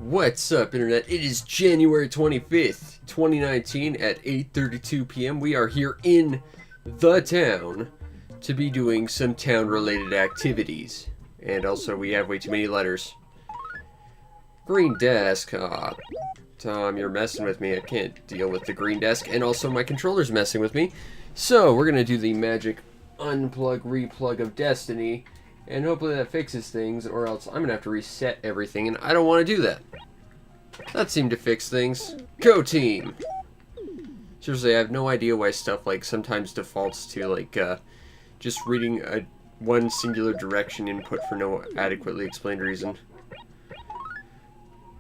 What's up, Internet? It is January 25th, 2019 at 8:32 p.m. We are here in the town to be doing some town-related activities. And also, we have way too many letters. Green desk. Tom, you're messing with me. I can't deal with the green desk. And also, my controller's messing with me. So, we're going to do the magic unplug, replug of destiny. And hopefully that fixes things, or else I'm going to have to reset everything, and I don't want to do that. That seemed to fix things. Go team! Seriously, I have no idea why stuff, like, sometimes defaults to, like, just reading one singular direction input for no adequately explained reason.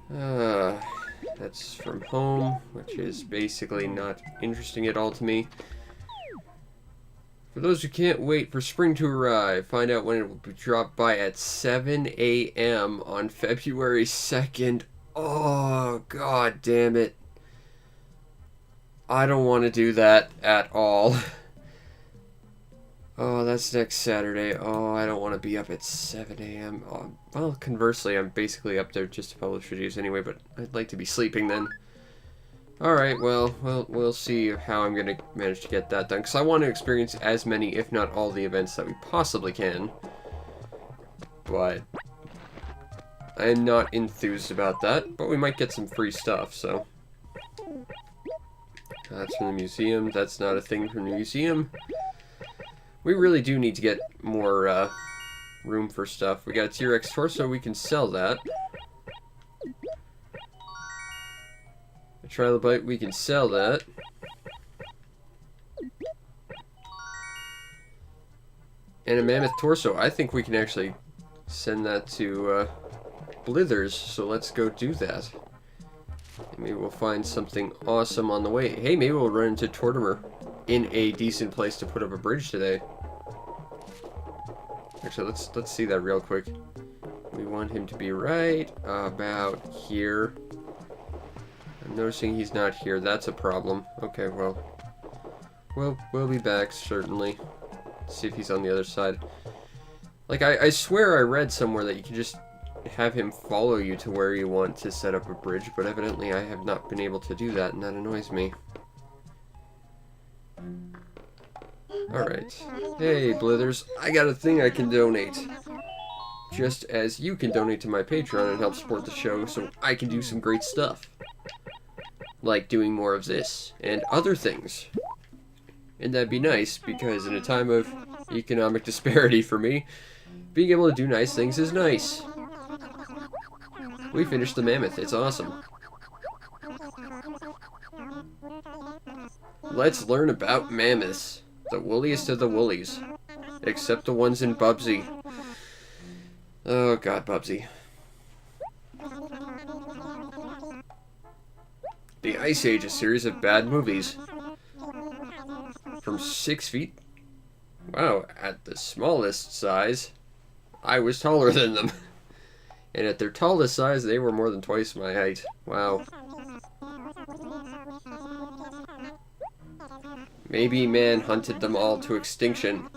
That's from home, which is basically not interesting at all to me. For those who can't wait for spring to arrive, find out when it will be dropped by at 7 a.m. on February 2nd. Oh, god damn it. I don't want to do that at all. Oh, that's next Saturday. Oh, I don't want to be up at 7 a.m. Oh, well, conversely, I'm basically up there just to publish videos anyway, but I'd like to be sleeping then. Alright, well, we'll see how I'm going to manage to get that done, because I want to experience as many, if not all, the events that we possibly can. But I am not enthused about that, but we might get some free stuff, so. That's from the museum. That's not a thing from the museum. We really do need to get more room for stuff. We got a T-Rex torso, we can sell that. A trilobite, we can sell that. And a mammoth torso, I think we can actually send that to Blithers, so let's go do that. And maybe we'll find something awesome on the way. Hey, maybe we'll run into Tortimer in a decent place to put up a bridge today. Actually, let's see that real quick. We want him to be right about here. I'm noticing he's not here. That's a problem. Okay, well, we'll be back, certainly. Let's see if he's on the other side. Like, I swear I read somewhere that you can just have him follow you to where you want to set up a bridge, but evidently I have not been able to do that, and that annoys me. Alright. Hey, Blithers, I got a thing I can donate. Just as you can donate to my Patreon and help support the show so I can do some great stuff. Like doing more of this, and other things. And that'd be nice, because in a time of economic disparity for me, being able to do nice things is nice. We finished the mammoth, it's awesome. Let's learn about mammoths. The woolliest of the woolies. Except the ones in Bubsy. Oh god, Bubsy. The Ice Age, a series of bad movies. From 6 feet? Wow, at the smallest size, I was taller than them. And at their tallest size, they were more than twice my height. Wow. Maybe man hunted them all to extinction.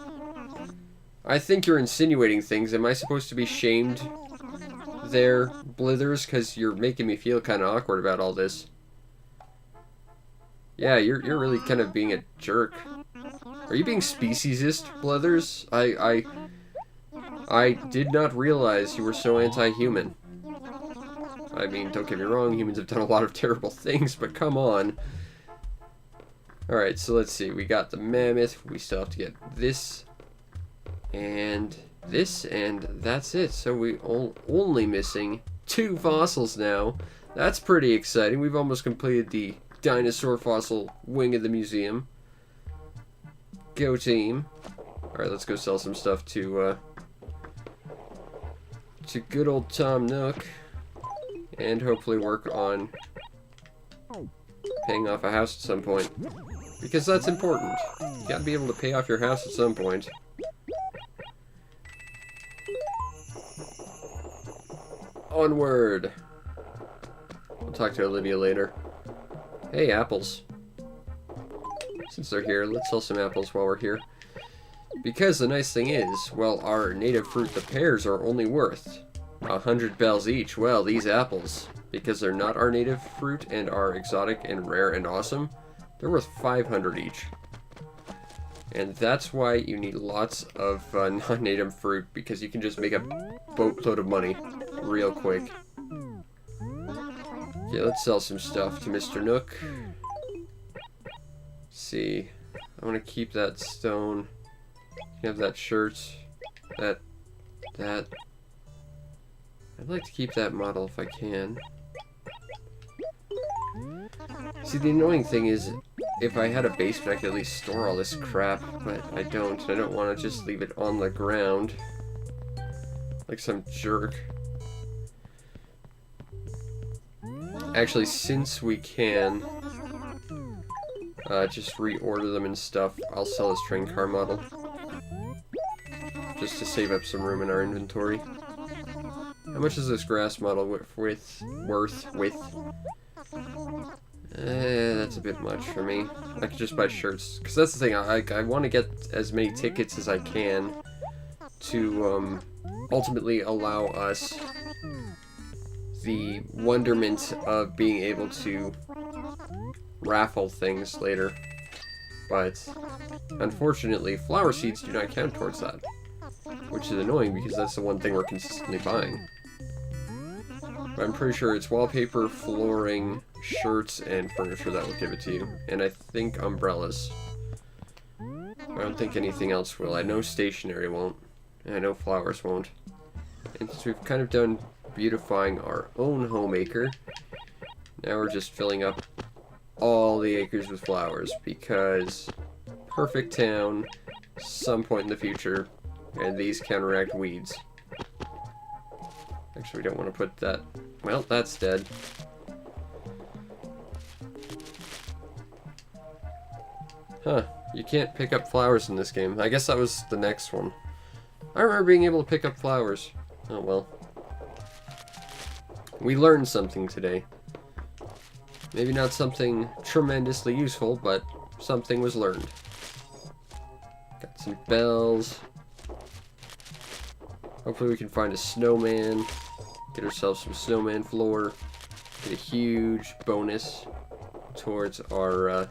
I think you're insinuating things. Am I supposed to be shamed there, Blithers? Because you're making me feel kind of awkward about all this. Yeah, you're really kind of being a jerk. Are you being speciesist, Blithers? I did not realize you were so anti-human. I mean, don't get me wrong, humans have done a lot of terrible things, but come on. Alright, so let's see. We got the mammoth. We still have to get this. And this, and that's it. So we only missing 2 fossils now. That's pretty exciting. We've almost completed the dinosaur fossil wing of the museum. Go team. Alright, let's go sell some stuff to good old Tom Nook. And hopefully work on paying off a house at some point. Because that's important. You gotta be able to pay off your house at some point. Onward! We'll talk to Olivia later. Hey, apples. Since they're here, let's sell some apples while we're here. Because the nice thing is, well, our native fruit, the pears, are only worth 100 bells each. Well, these apples, because they're not our native fruit and are exotic and rare and awesome, they're worth 500 each. And that's why you need lots of non-native fruit, because you can just make a boatload of money real quick. Okay, let's sell some stuff to Mr. Nook. Let's see. I want to keep that stone. You have that shirt. That. I'd like to keep that model if I can. See, the annoying thing is, if I had a basement, I could at least store all this crap, but I don't. I don't want to just leave it on the ground like some jerk. Actually, since we can just reorder them and stuff, I'll sell this train car model just to save up some room in our inventory. How much is this grass model worth? That's a bit much for me. I could just buy shirts, because that's the thing. I want to get as many tickets as I can to ultimately allow us the wonderment of being able to raffle things later. But unfortunately, flower seeds do not count towards that, which is annoying because that's the one thing we're consistently buying. But I'm pretty sure it's wallpaper, flooring, shirts, and furniture that will give it to you. And I think umbrellas. I don't think anything else will. I know stationery won't. And I know flowers won't. And so we've kind of done beautifying our own home acre. Now we're just filling up all the acres with flowers, because perfect town, some point in the future, and these counteract weeds. Actually, we don't want to put that. Well, that's dead. Huh, you can't pick up flowers in this game. I guess that was the next one. I remember being able to pick up flowers. Oh well. We learned something today. Maybe not something tremendously useful, but something was learned. Got some bells. Hopefully we can find a snowman. Get ourselves some snowman floor. Get a huge bonus towards our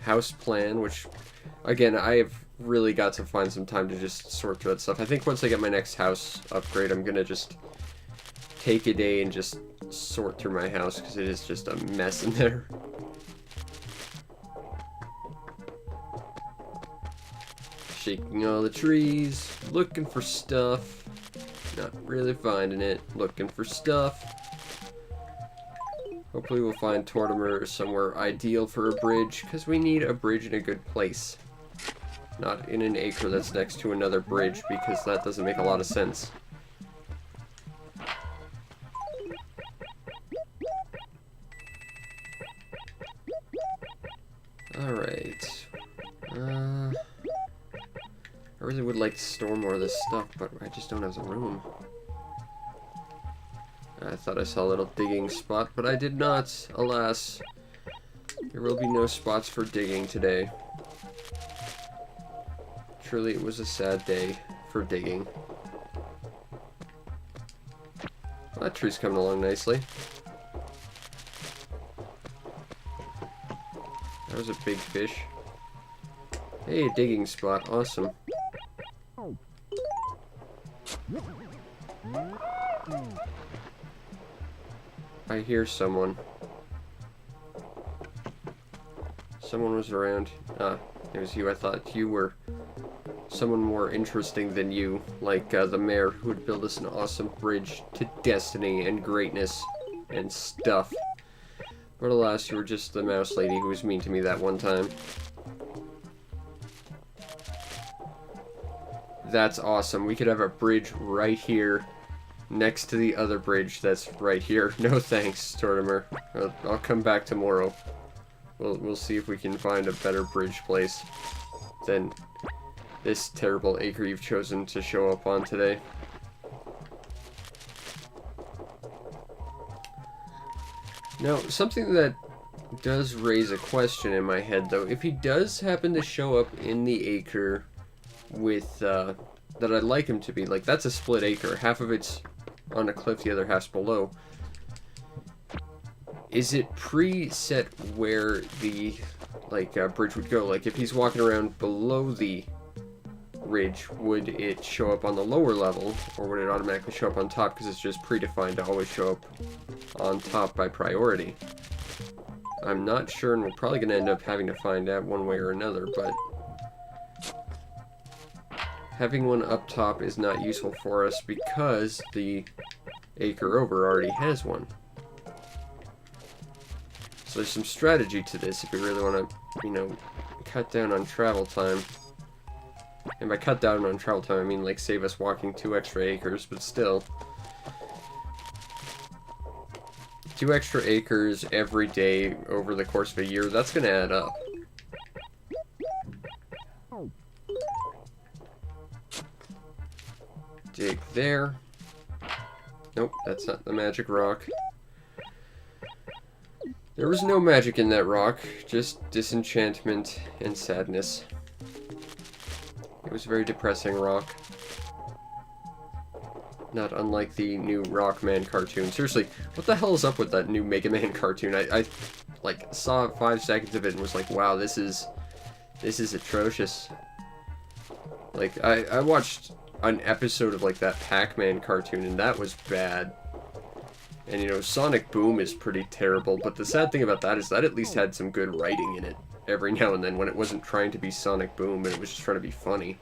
house plan, which, again, I have really got to find some time to just sort through that stuff. I think once I get my next house upgrade, I'm gonna just take a day and just sort through my house, because it is just a mess in there. Shaking all the trees, looking for stuff, not really finding it, looking for stuff. Hopefully we'll find Tortimer somewhere ideal for a bridge, because we need a bridge in a good place. Not in an acre that's next to another bridge, because that doesn't make a lot of sense. Alright. I really would like to store more of this stuff, but I just don't have the room. I thought I saw a little digging spot, but I did not. Alas, there will be no spots for digging today. Truly, it was a sad day for digging. Well, that tree's coming along nicely. That was a big fish. Hey, digging spot. Awesome. I hear someone. Someone was around. Ah, it was you. I thought you were someone more interesting than you, like the mayor who would build us an awesome bridge to destiny and greatness and stuff. But alas, you were just the mouse lady who was mean to me that one time. That's awesome. We could have a bridge right here next to the other bridge that's right here. No thanks, Tortimer. I'll come back tomorrow. We'll see if we can find a better bridge place than this terrible acre you've chosen to show up on today. Now, something that does raise a question in my head, though, if he does happen to show up in the acre with that I'd like him to be. Like, that's a split acre. Half of it's on a cliff, the other half's below. Is it preset where the, like, bridge would go? Like, if he's walking around below the ridge, would it show up on the lower level, or would it automatically show up on top because it's just predefined to always show up on top by priority? I'm not sure, and we're probably going to end up having to find out one way or another, but having one up top is not useful for us because the acre over already has one. So there's some strategy to this if we really want to, you know, cut down on travel time. And by cut down on travel time, I mean, like, save us walking 2 extra acres, but still. 2 extra acres every day over the course of a year, that's going to add up. Dig there. Nope, that's not the magic rock. There was no magic in that rock, just disenchantment and sadness. It was a very depressing rock. Not unlike the new Rockman cartoon. Seriously, what the hell is up with that new Mega Man cartoon? I like, saw 5 seconds of it and was like, wow, this is atrocious. Like, I watched an episode of, like, that Pac-Man cartoon, and that was bad. And, you know, Sonic Boom is pretty terrible, but the sad thing about that is that at least had some good writing in it every now and then when it wasn't trying to be Sonic Boom and it was just trying to be funny.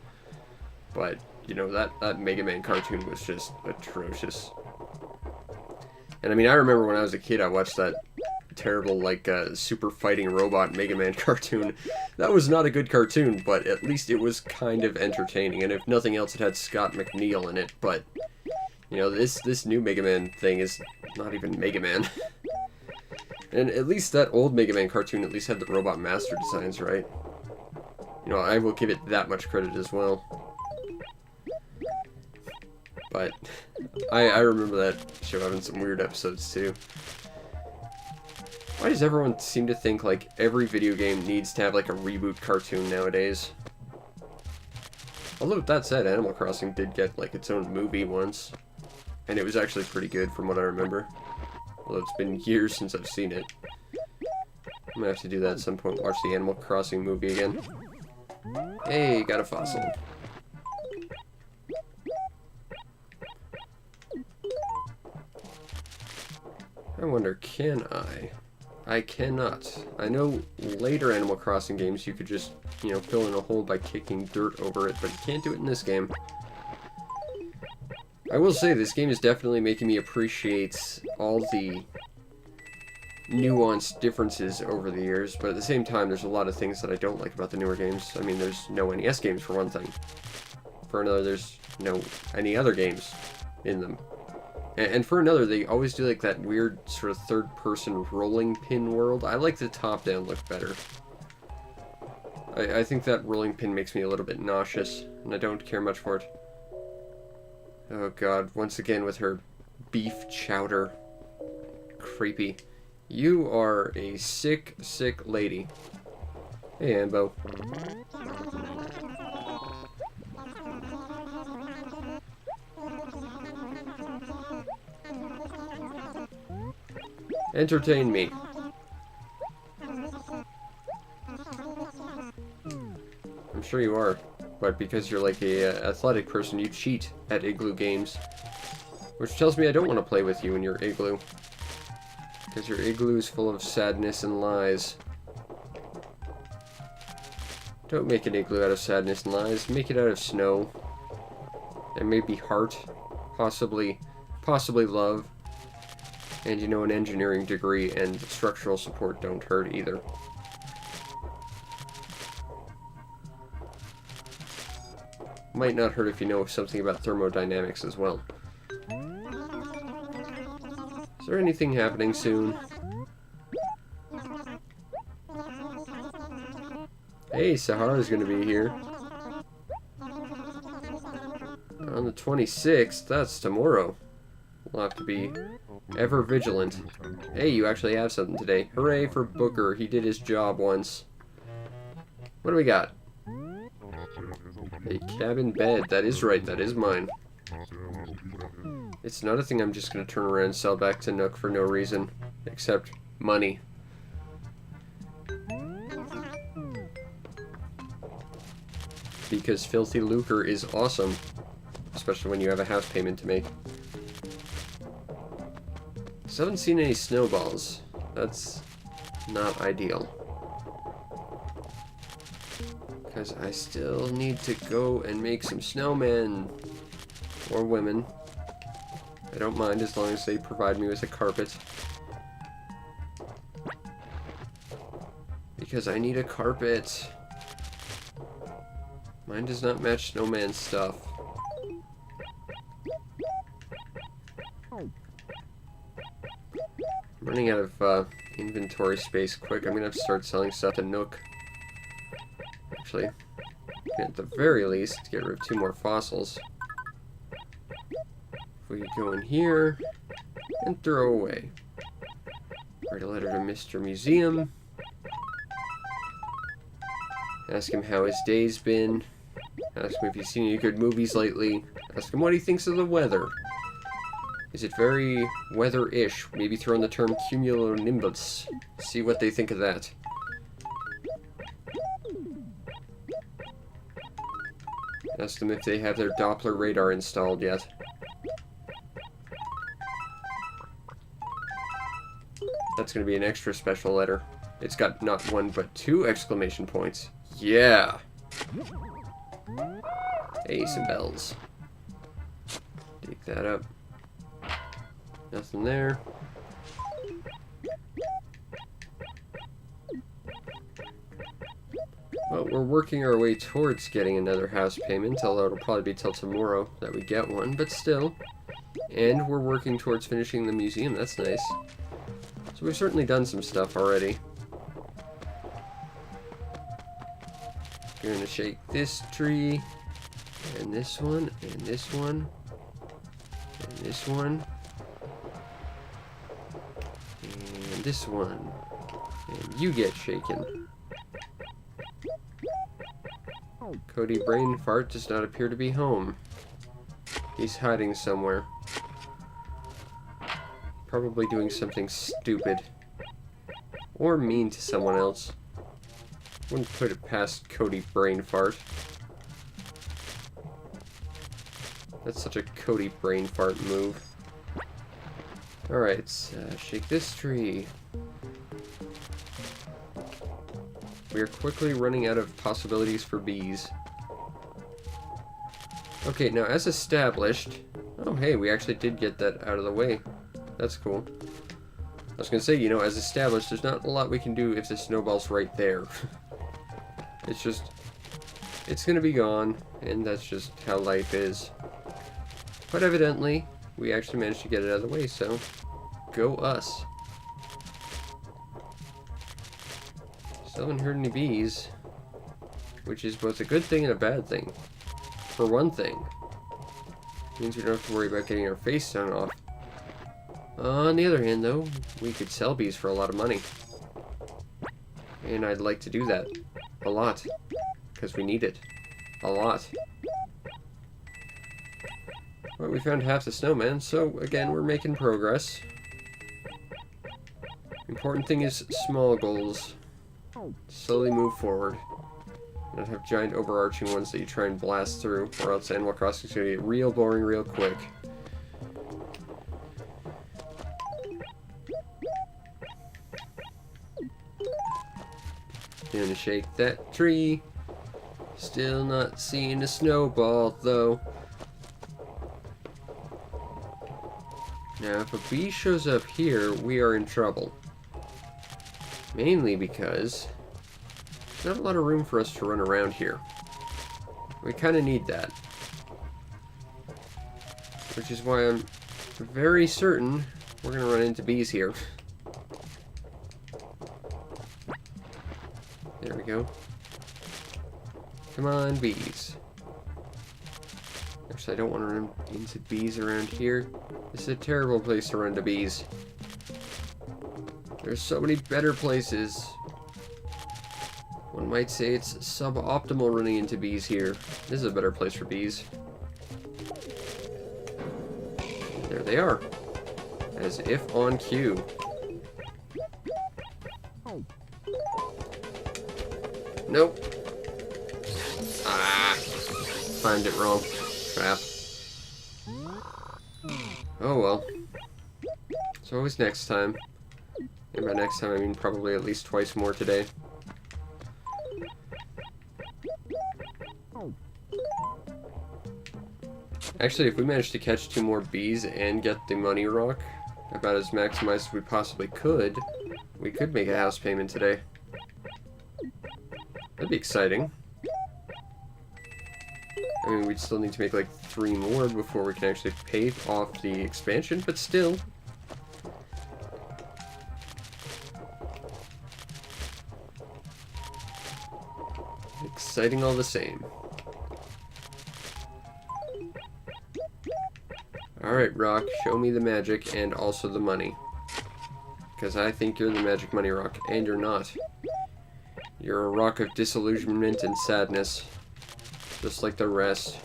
But, you know, that Mega Man cartoon was just atrocious. And, I mean, I remember when I was a kid, I watched that terrible, like, super fighting robot Mega Man cartoon. That was not a good cartoon, but at least it was kind of entertaining. And if nothing else, it had Scott McNeil in it, but, you know, this new Mega Man thing is not even Mega Man. And at least that old Mega Man cartoon at least had the Robot Master designs, right? You know, I will give it that much credit as well. But I remember that show having some weird episodes too. Why does everyone seem to think like every video game needs to have like a reboot cartoon nowadays? Although with that said, Animal Crossing did get like its own movie once. And it was actually pretty good from what I remember. Although it's been years since I've seen it. I'm gonna have to do that at some point, watch the Animal Crossing movie again. Hey, got a fossil. I wonder, can I? I cannot. I know later Animal Crossing games you could just, you know, fill in a hole by kicking dirt over it, but you can't do it in this game. I will say, this game is definitely making me appreciate all the nuanced differences over the years, but at the same time, there's a lot of things that I don't like about the newer games. I mean, there's no NES games, for one thing. For another, there's no any other games in them. And for another, they always do, like, that weird sort of third-person rolling pin world. I like the top-down look better. I think that rolling pin makes me a little bit nauseous, and I don't care much for it. Oh god, once again with her beef chowder. Creepy. You are a sick, sick lady. Hey, Ambo. Entertain me. I'm sure you are. But because you're like a athletic person, you cheat at Igloo games. Which tells me I don't want to play with you in your igloo. Because your igloo is full of sadness and lies. Don't make an igloo out of sadness and lies. Make it out of snow. And maybe heart. Possibly love. And, you know, an engineering degree and structural support don't hurt either. Might not hurt if you know something about thermodynamics as well. Is there anything happening soon? Hey, Sahara's gonna be here. On the 26th, that's tomorrow. We'll have to be ever vigilant. Hey, you actually have something today. Hooray for Booker, he did his job once. What do we got? A cabin bed. That is right. That is mine. It's not a thing I'm just going to turn around and sell back to Nook for no reason. Except money. Because filthy lucre is awesome. Especially when you have a house payment to make. I haven't seen any snowballs. That's not ideal. Because I still need to go and make some snowmen. Or women. I don't mind as long as they provide me with a carpet. Because I need a carpet. Mine does not match snowman stuff. I'm running out of inventory space quick. I'm gonna have to start selling stuff to Nook. Actually, at the very least, get rid of 2 more fossils. If we go in here and throw away. Write a letter to Mr. Museum. Ask him how his day's been. Ask him if he's seen any good movies lately. Ask him what he thinks of the weather. Is it very weather-ish? Maybe throw in the term cumulonimbus. See what they think of that. Ask them if they have their Doppler radar installed yet. That's going to be an extra special letter. It's got not 1 but 2 exclamation points. Yeah! Hey, some bells. Dig that up. Nothing there. Well, we're working our way towards getting another house payment, although it'll probably be till tomorrow that we get one, but still. And we're working towards finishing the museum. That's nice. So we've certainly done some stuff already. You're gonna shake this tree, and this one, and this one, and this one. And this one. And you get shaken. Cody Brain Fart does not appear to be home. He's hiding somewhere. Probably doing something stupid. Or mean to someone else. Wouldn't put it past Cody Brain Fart. That's such a Cody Brain Fart move. Alright, let's shake this tree. We are quickly running out of possibilities for bees. Okay, now as established... Oh, hey, we actually did get that out of the way. That's cool. I was gonna say, you know, as established, there's not a lot we can do if the snowball's right there. It's just... It's gonna be gone, and that's just how life is. But evidently, we actually managed to get it out of the way, so... Go us. Still haven't heard any bees. Which is both a good thing and a bad thing. For one thing, it means we don't have to worry about getting our face sewn off. On the other hand, though, we could sell bees for a lot of money. And I'd like to do that. A lot. Because we need it. A lot. Well, we found half the snowman, so again, we're making progress. Important thing is small goals. Slowly move forward. Not have giant overarching ones that you try and blast through, or else Animal Crossing's gonna get real boring real quick. Gonna shake that tree. Still not seeing a snowball, though. Now, if a bee shows up here, we are in trouble. Mainly because there's not a lot of room for us to run around here. We kind of need that. Which is why I'm very certain we're going to run into bees here. There we go. Come on, bees. Actually, I don't want to run into bees around here. This is a terrible place to run to bees. There's so many better places. One might say it's suboptimal running into bees here. This is a better place for bees. There they are. As if on cue. Nope. Ah. Timed it wrong. Crap. Oh well. It's always next time. And by next time I mean probably at least twice more today. Actually, if we manage to catch 2 more bees and get the money rock about as maximized as we possibly could, we could make a house payment today. That'd be exciting. I mean, we'd still need to make like 3 more before we can actually pay off the expansion, but still. Exciting all the same. Alright, Rock, show me the magic and also the money. Because I think you're the magic money rock, and you're not. You're a rock of disillusionment and sadness. Just like the rest.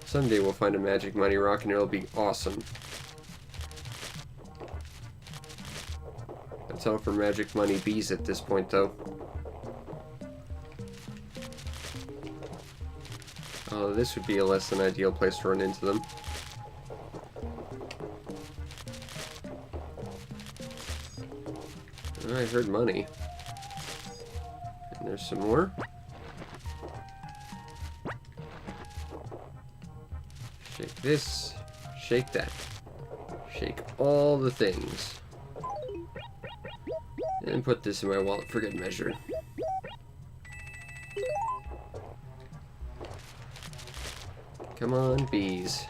Someday we'll find a magic money rock and it'll be awesome. That's all for magic money bees at this point, though. Oh, this would be a less than ideal place to run into them. Oh, I heard money. And there's some more. Shake this. Shake that. Shake all the things. And put this in my wallet for good measure. Come on, bees.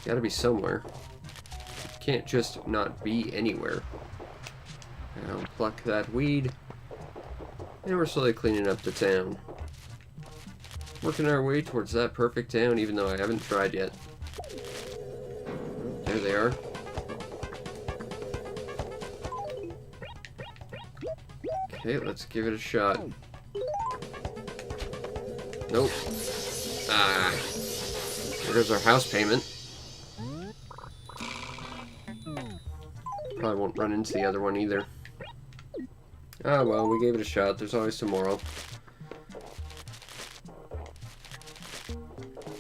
Gotta be somewhere. Can't just not be anywhere. Now pluck that weed. And we're slowly cleaning up the town. Working our way towards that perfect town, even though I haven't tried yet. There they are. Okay, let's give it a shot. Nope. Ah. There goes our house payment. Probably won't run into the other one either. Ah, well, we gave it a shot. There's always tomorrow.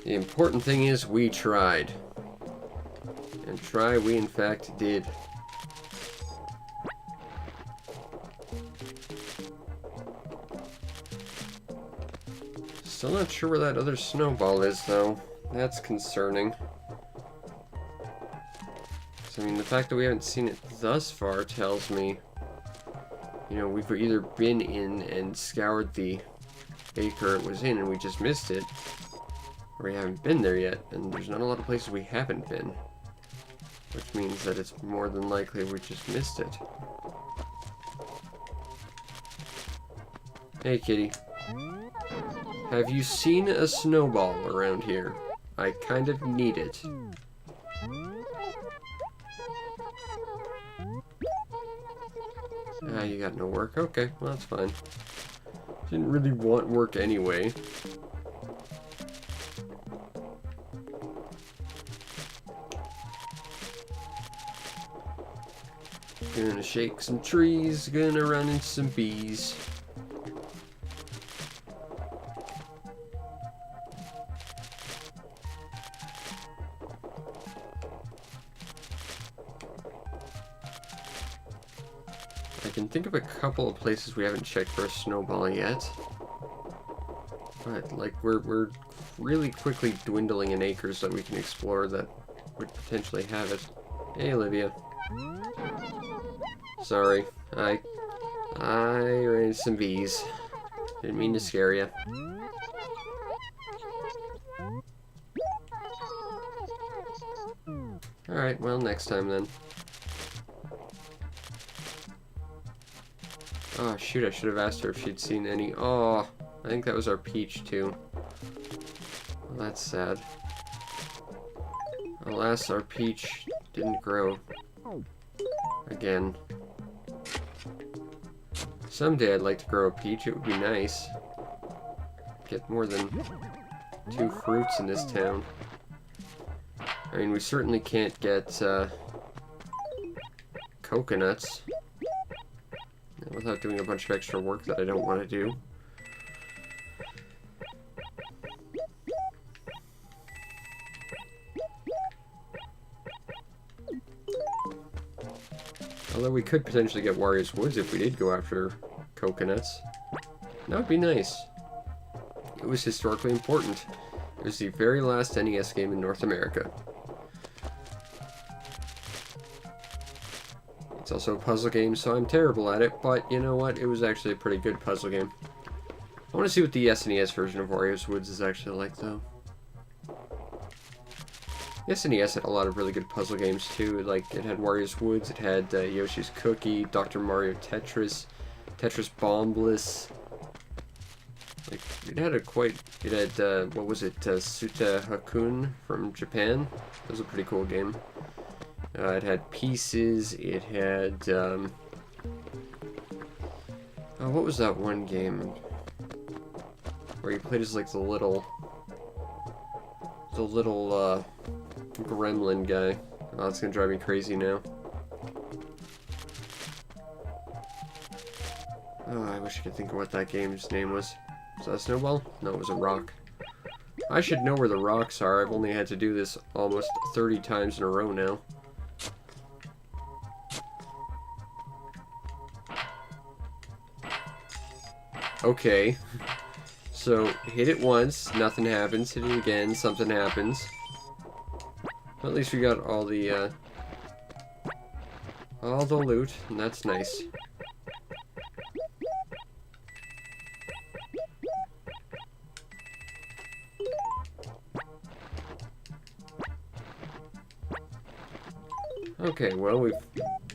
The important thing is we tried. And try we in fact did. Still not sure where that other snowball is, though. That's concerning. So, I mean, the fact that we haven't seen it thus far tells me, you know, we've either been in and scoured the acre it was in and we just missed it, or we haven't been there yet, and there's not a lot of places we haven't been. Which means that it's more than likely we just missed it. Hey, kitty. Have you seen a snowball around here? I kind of need it. Ah, you got no work? Okay, well that's fine. Didn't really want work anyway. Gonna shake some trees, gonna run into some bees. I can think of a couple of places we haven't checked for a snowball yet. But, like, we're really quickly dwindling in acres that we can explore that would potentially have it. Hey, Olivia. Sorry, I ran into some bees. Didn't mean to scare you. Alright, well, next time then. Oh, shoot, I should have asked her if she'd seen any. Oh, I think that was our peach, too. Well, that's sad. Alas, our peach didn't grow. Again. Someday I'd like to grow a peach. It would be nice. Get more than 2 fruits in this town. I mean, we certainly can't get coconuts without doing a bunch of extra work that I don't want to do. Although we could potentially get Warrior's Woods if we did go after coconuts. That would be nice. It was historically important. It was the very last NES game in North America. It's also a puzzle game, so I'm terrible at it, but you know what? It was actually a pretty good puzzle game. I want to see what the SNES version of Warrior's Woods is actually like, though. The SNES had a lot of really good puzzle games, too. Like, it had Warrior's Woods, it had Yoshi's Cookie, Dr. Mario Tetris, Tetris Bomb Bliss. Like, it had what was it, Suta Hakun from Japan? That was a pretty cool game. It had Pieces, it had, oh, what was that one game? Where you played as, like, the little, gremlin guy. Oh, that's gonna drive me crazy now. Oh, I wish I could think of what that game's name was. Was that a snowball? No, it was a rock. I should know where the rocks are. I've only had to do this almost 30 times in a row now. Okay. So, hit it once, nothing happens. Hit it again, something happens. At least we got all the loot, and that's nice. Okay, well, we've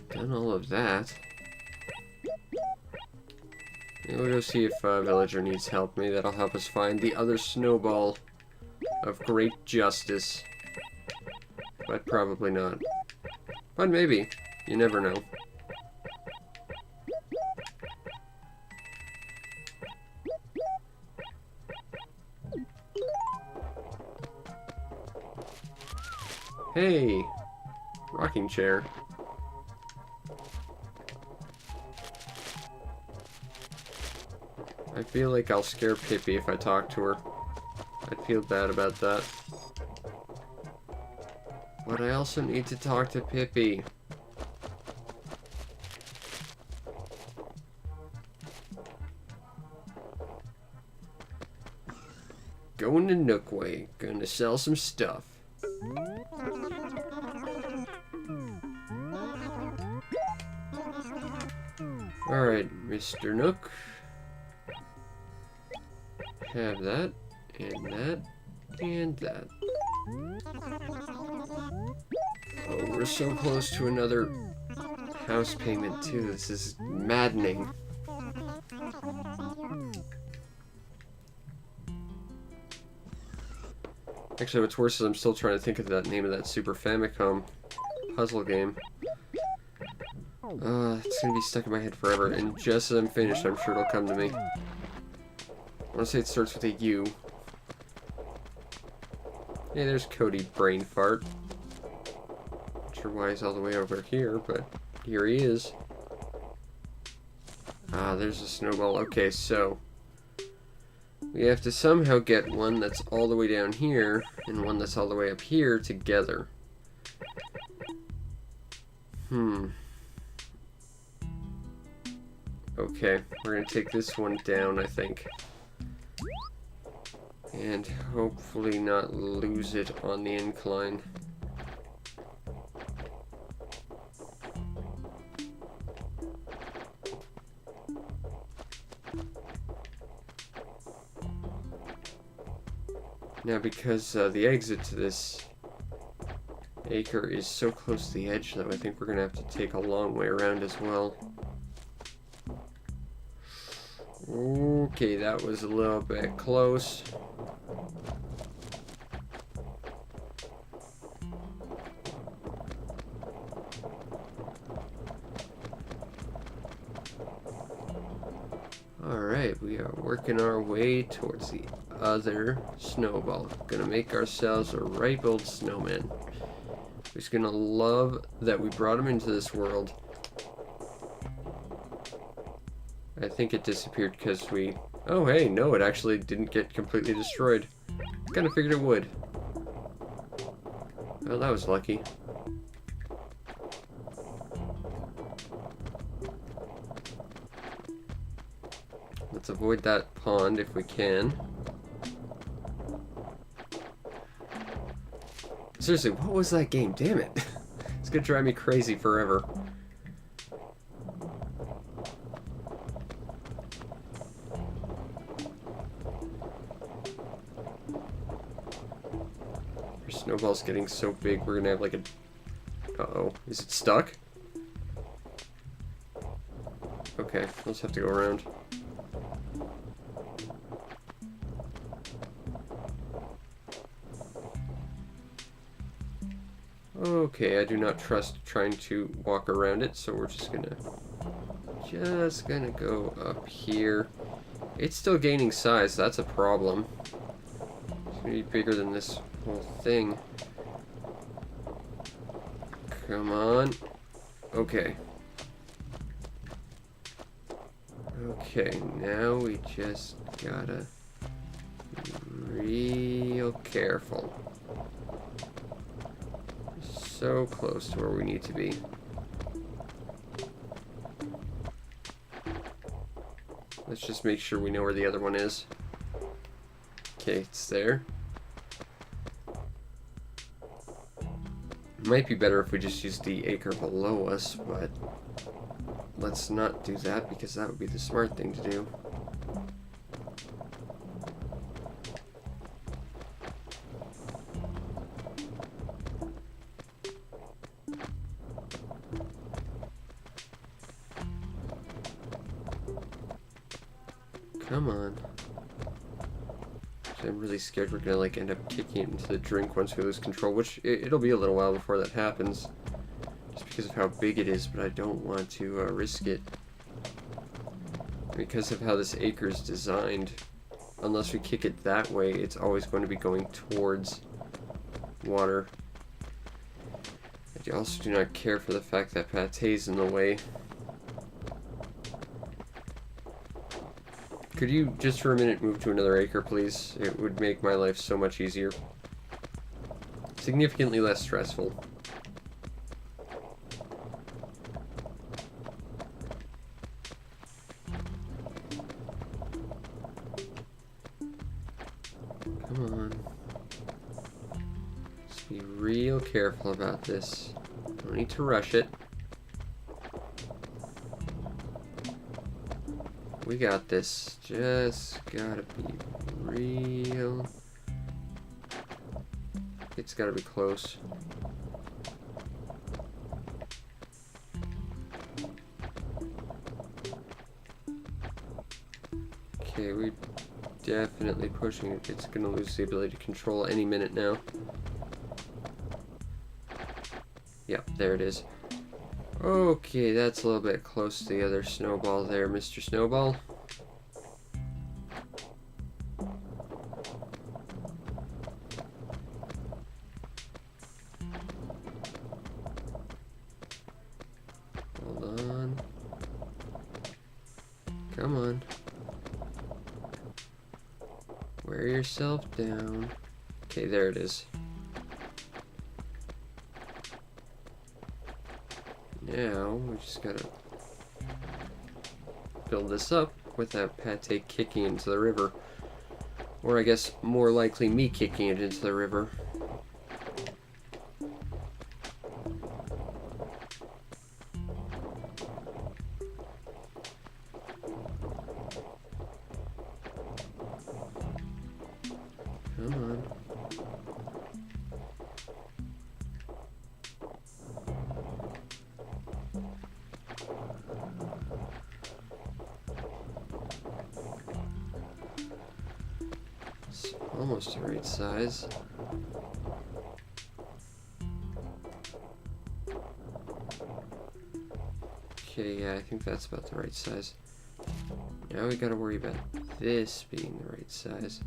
done all of that. Maybe we'll go see if Villager needs help. Maybe that'll help us find the other snowball of great justice. But probably not. But maybe. You never know. Hey! Rocking chair. I feel like I'll scare Pippi if I talk to her. I'd feel bad about that. But I also need to talk to Pippi. Going to Nookway. Gonna sell some stuff. Alright, Mr. Nook. Have that, and that, and that. Oh, we're so close to another house payment, too. This is maddening. Actually, what's worse is I'm still trying to think of that name of that Super Famicom puzzle game. It's gonna be stuck in my head forever, and just as I'm finished, I'm sure it'll come to me. I want to say it starts with a U. Hey, there's Cody Brain Fart. Not sure why he's all the way over here, but here he is. Ah, there's a snowball. Okay, so we have to somehow get one that's all the way down here and one that's all the way up here together. Okay, we're gonna take this one down, I think. And hopefully not lose it on the incline. Now, because the exit to this acre is so close to the edge, though, I think we're going to have to take a long way around as well. Okay, that was a little bit close. working our way towards the other snowball. Gonna make ourselves a ripe old snowman. Who's gonna love that we brought him into this world. I think it disappeared because we... Oh, hey, no, it actually didn't get completely destroyed. Kind of figured it would. Well, that was lucky. Let's avoid that pond if we can. Seriously, what was that game? Damn it. It's gonna drive me crazy forever. Our snowball's getting so big, we're gonna have like a... Uh-oh. Is it stuck? Okay, we'll just have to go around. Okay, I do not trust trying to walk around it, so we're just gonna go up here. It's still gaining size, that's a problem. It's gonna be bigger than this whole thing. Come on. Okay. Okay, now we just gotta be real careful. So close to where we need to be. Let's just make sure we know where the other one is. Okay, it's there. Might be better if we just use the acre below us, but let's not do that because that would be the smart thing to do. Come on. I'm really scared we're gonna like end up kicking it into the drink once we lose control, which it'll be a little while before that happens. Just because of how big it is, but I don't want to risk it. Because of how this acre is designed, unless we kick it that way, it's always going to be going towards water. I also do not care for the fact that pate's in the way. Could you, just for a minute, move to another acre, please? It would make my life so much easier. Significantly less stressful. Come on. Just be real careful about this. Don't need to rush it. We got this. Just gotta be real. It's gotta be close. Okay, we're definitely pushing it. It's gonna lose the ability to control any minute now. Yep, there it is. Okay, that's a little bit close to the other snowball there, Mr. Snowball. Hold on. Come on. Wear yourself down. Okay, there it is. Now, we just gotta build this up without pate kicking into the river. Or I guess more likely me kicking it into the river. Come on. It's almost the right size. Okay, yeah, I think that's about the right size. Now we gotta worry about this being the right size.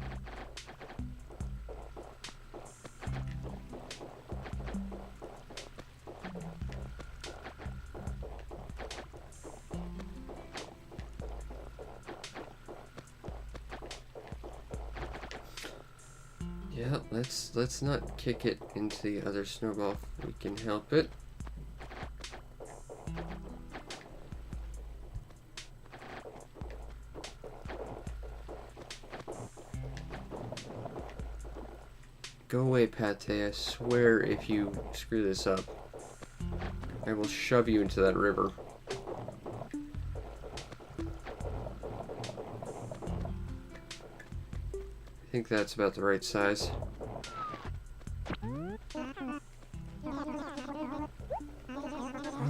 Yeah, let's not kick it into the other snowball if we can help it. Go away, Pate. I swear if you screw this up, I will shove you into that river. I think that's about the right size.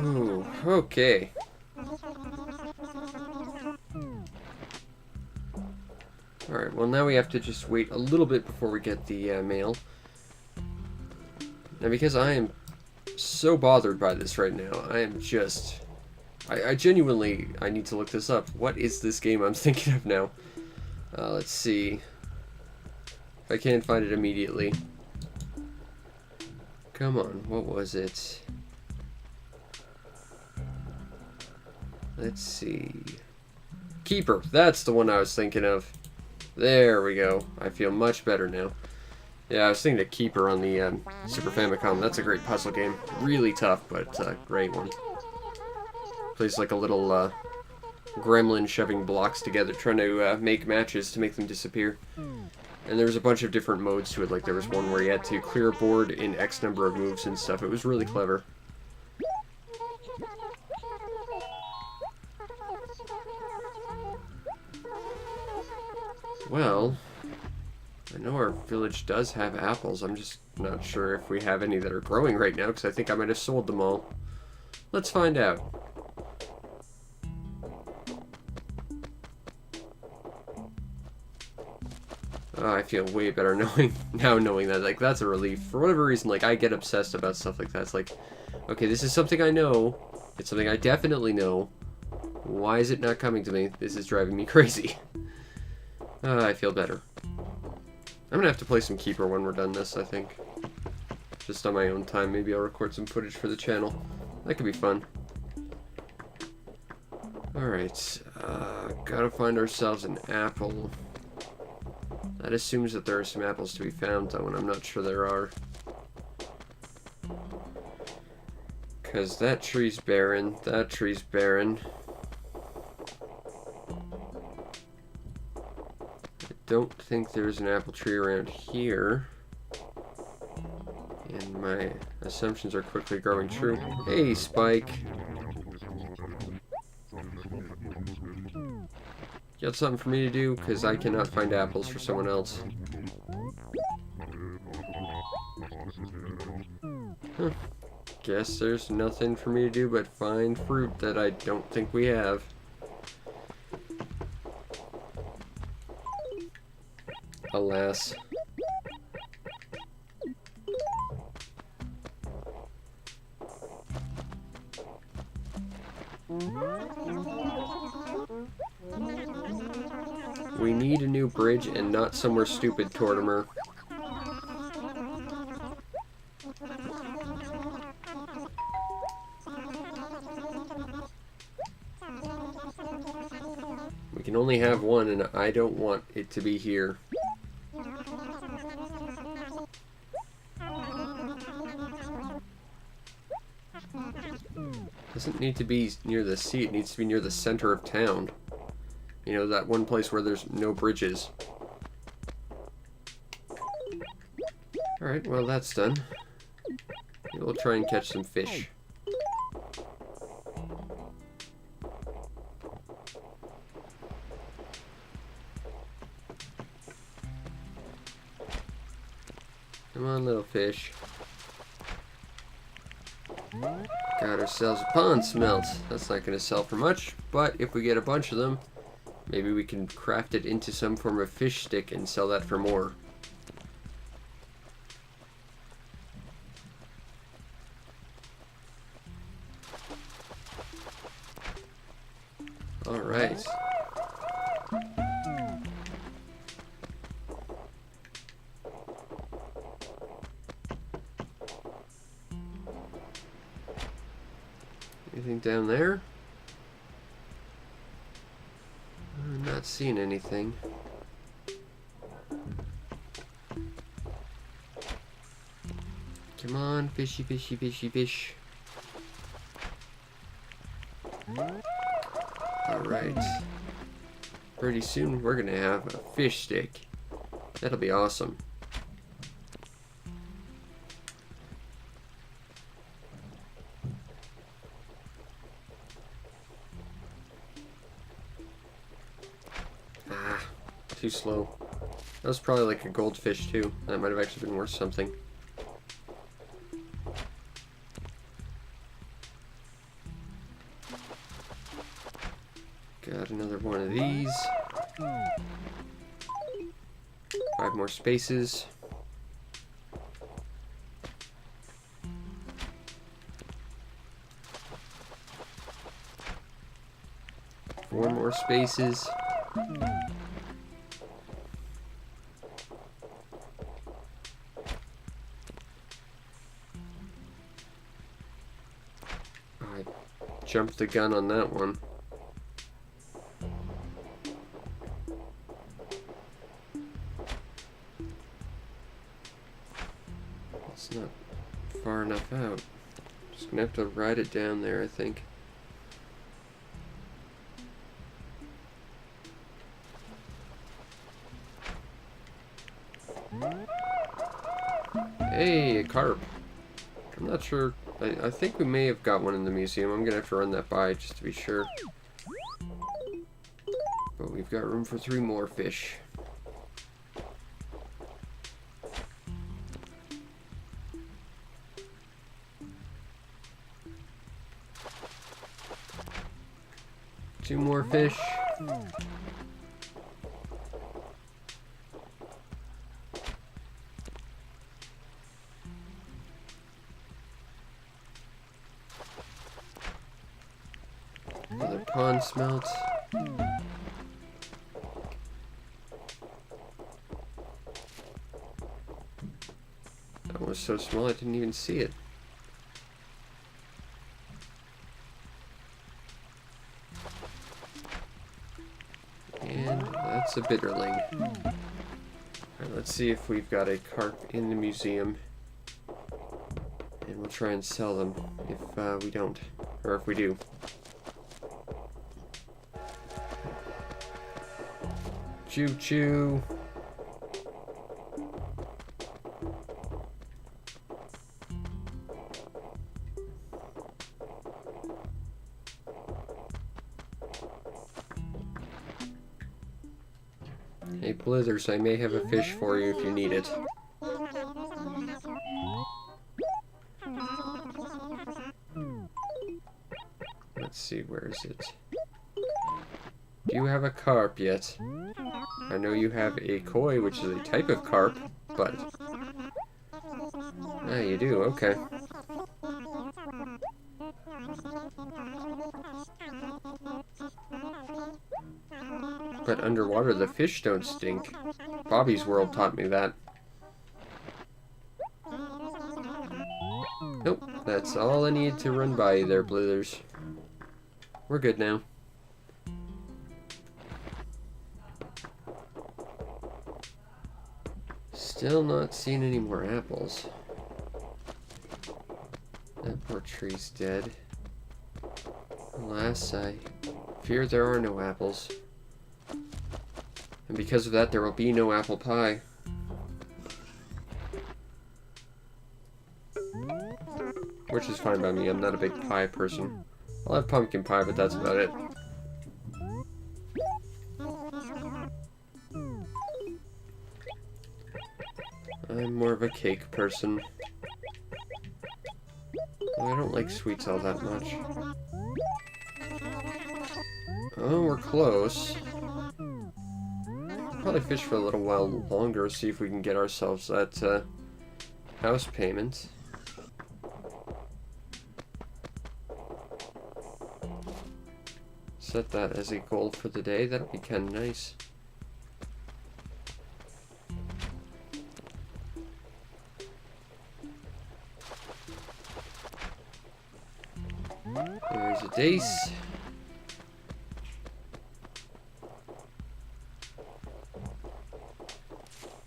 Ooh, okay. Alright, well now we have to just wait a little bit before we get the mail. Now because I am so bothered by this right now, I am just... I genuinely, I need to look this up. What is this game I'm thinking of now? Let's see. I can't find it immediately. Come on, what was it? Let's see. Keeper, that's the one I was thinking of. There we go. I feel much better now. Yeah, I was thinking of Keeper on the Super Famicom. That's a great puzzle game. Really tough, but great one. Plays like a little gremlin shoving blocks together, trying to make matches to make them disappear. And there was a bunch of different modes to it, like there was one where you had to clear a board in X number of moves and stuff. It was really clever. Well, I know our village does have apples. I'm just not sure if we have any that are growing right now, because I think I might have sold them all. Let's find out. Oh, I feel way better knowing that. Like, that's a relief. For whatever reason, like, I get obsessed about stuff like that. It's like, okay, this is something I know. It's something I definitely know. Why is it not coming to me? This is driving me crazy. I feel better. I'm gonna have to play some Keeper when we're done this, I think. Just on my own time. Maybe I'll record some footage for the channel. That could be fun. Alright. Gotta find ourselves an apple. That assumes that there are some apples to be found, though, and I'm not sure there are. Because that tree's barren, that tree's barren. I don't think there's an apple tree around here. And my assumptions are quickly growing true. Hey, Spike! Got something for me to do? Because I cannot find apples for someone else. Huh. Guess there's nothing for me to do but find fruit that I don't think we have. Alas. We need a new bridge and not somewhere stupid, Tortimer. We can only have one, and I don't want it to be here. Doesn't need to be near the sea, it needs to be near the center of town. You know, that one place where there's no bridges. Alright, well that's done. We'll try and catch some fish. Come on, little fish. Got ourselves a pond smelt. That's not going to sell for much, but if we get a bunch of them, maybe we can craft it into some form of fish stick and sell that for more. Alright. Anything down there? I'm not seeing anything. Come on, fishy, fishy, fishy, fish. Alright. Pretty soon we're gonna have a fish stick. That'll be awesome. Ah, too slow. That was probably like a goldfish too. That might have actually been worth something. Got another one of these. 5 more spaces. Four more spaces. I jumped the gun on that one. It's not far enough out. Just gonna have to ride it down there, I think. Hey, a carp. I'm not sure. I think we may have got one in the museum. I'm gonna have to run that by just to be sure. But we've got room for 3 more fish. Two more fish. Another pond smelt. That was so small I didn't even see it. And that's a bitterling. Alright, let's see if we've got a carp in the museum. And we'll try and sell them if we don't. Or if we do. Choo choo. Hey Blithers, I may have a fish for you if you need it. Let's see, where is it? Do you have a carp yet? I know you have a koi, which is a type of carp, but... Ah, you do, okay. But underwater, the fish don't stink. Bobby's World taught me that. Nope, that's all I need to run by you there, Blithers. We're good now. Still not seeing any more apples. That poor tree's dead. Alas, I fear there are no apples. And because of that, there will be no apple pie. Which is fine by me, I'm not a big pie person. I'll have pumpkin pie, but that's about it. I'm more of a cake person. I don't like sweets all that much. Oh, we're close. Probably fish for a little while longer, see if we can get ourselves that house payment. Set that as a goal for the day, that'll be kind of nice. There's a dace.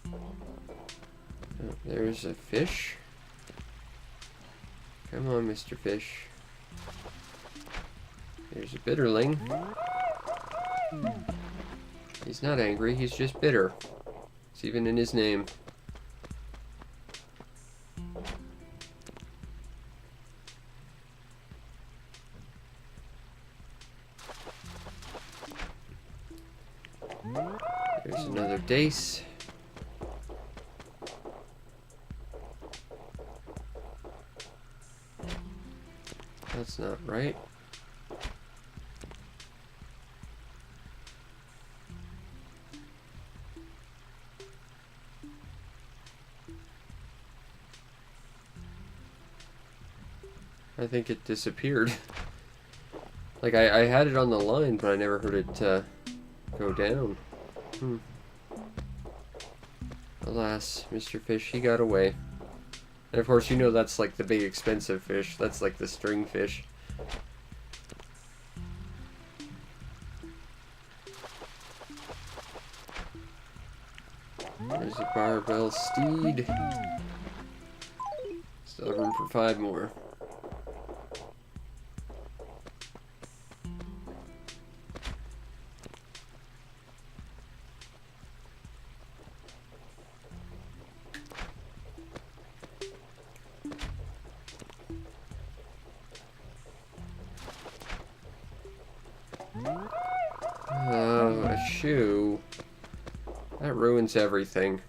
Oh, there's a fish. Come on, Mr. Fish. There's a bitterling. He's not angry, he's just bitter. It's even in his name. There's another dace. That's not right. I think it disappeared. Like, I had it on the line, but I never heard it go down. Alas, Mr. Fish, he got away. And of course, you know that's like the big expensive fish. That's like the string fish. There's a barbell steed. Still have room for 5 more. Oh, a shoe. That ruins everything.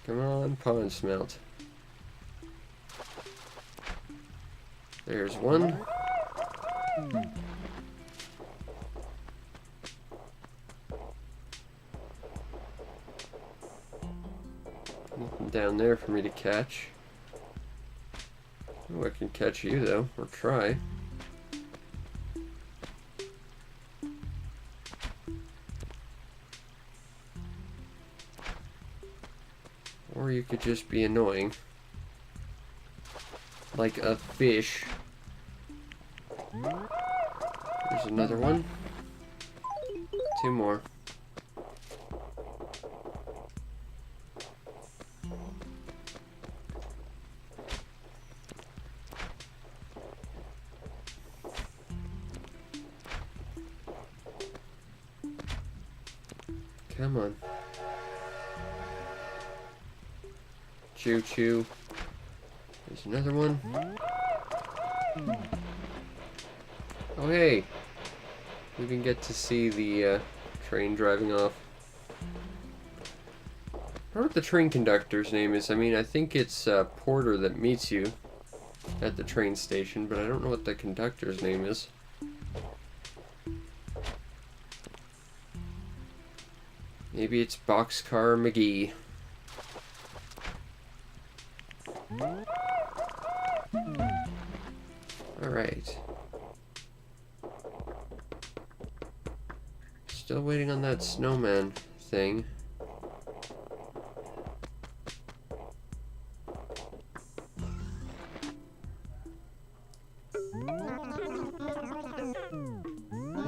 Come on, pond smelt. There's one. Nothing down there for me to catch. Oh, I can catch you though, or try. Or you could just be annoying. Like a fish. There's another one. 2 more. Come on. Choo choo. There's another one. Oh hey! We can get to see the train driving off. I don't know what the train conductor's name is. I mean, I think it's Porter that meets you at the train station, but I don't know what the conductor's name is. Maybe it's Boxcar McGee. Alright. Still waiting on that snowman thing.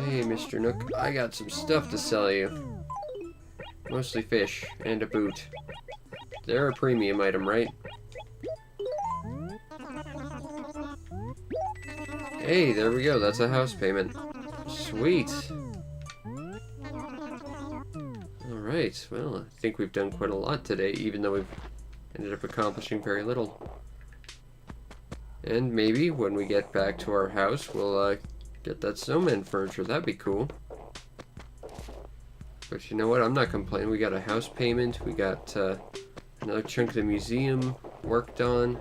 Hey, Mr. Nook, I got some stuff to sell you. Mostly fish, and a boot. They're a premium item, right? Hey, there we go, that's a house payment. Sweet! Alright, well, I think we've done quite a lot today, even though we've ended up accomplishing very little. And maybe, when we get back to our house, we'll get that snowman furniture. That'd be cool. But you know what? I'm not complaining. We got a house payment. We got another chunk of the museum worked on.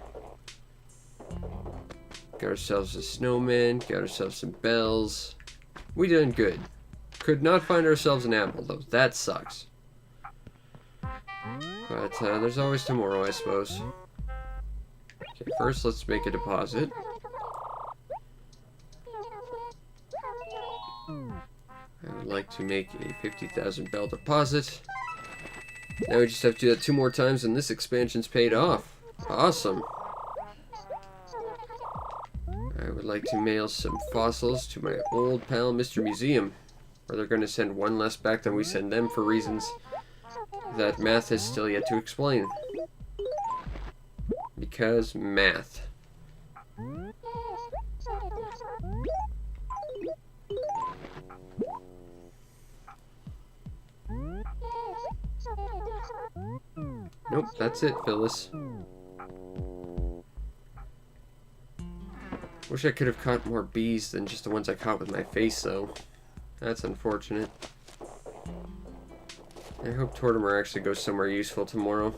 Got ourselves a snowman. Got ourselves some bells. We done good. Could not find ourselves an apple, though. That sucks. But there's always tomorrow, I suppose. Okay, first let's make a deposit. I would like to make a 50,000 bell deposit. Now we just have to do that 2 more times and this expansion's paid off. Awesome. I would like to mail some fossils to my old pal Mr. Museum. Or they're going to send one less back than we send them for reasons that math has still yet to explain. Because math. Nope, that's it, Phyllis. Wish I could have caught more bees than just the ones I caught with my face, though. That's unfortunate. I hope Tortimer actually goes somewhere useful tomorrow.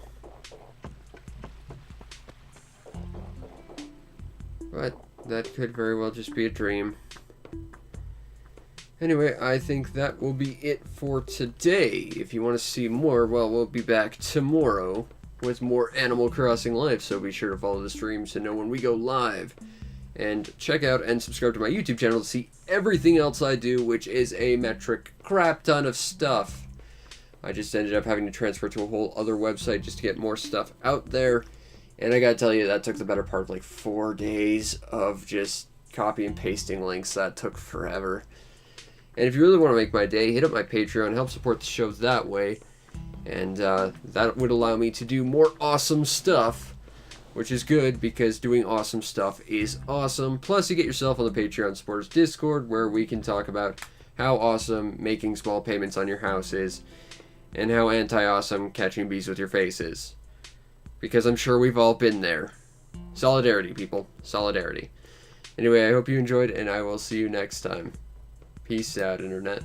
But that could very well just be a dream. Anyway, I think that will be it for today. If you want to see more, well, we'll be back tomorrow with more Animal Crossing Live, so be sure to follow the streams to know when we go live. And check out and subscribe to my YouTube channel to see everything else I do, which is a metric crap ton of stuff. I just ended up having to transfer to a whole other website just to get more stuff out there. And I gotta tell you, that took the better part of like 4 days of just copy and pasting links. That took forever. And if you really want to make my day, hit up my Patreon, help support the show that way. And that would allow me to do more awesome stuff, which is good because doing awesome stuff is awesome. Plus, you get yourself on the Patreon supporters Discord, where we can talk about how awesome making small payments on your house is, and how anti-awesome catching bees with your face is. Because I'm sure we've all been there. Solidarity, people. Solidarity. Anyway, I hope you enjoyed, and I will see you next time. Peace out, Internet.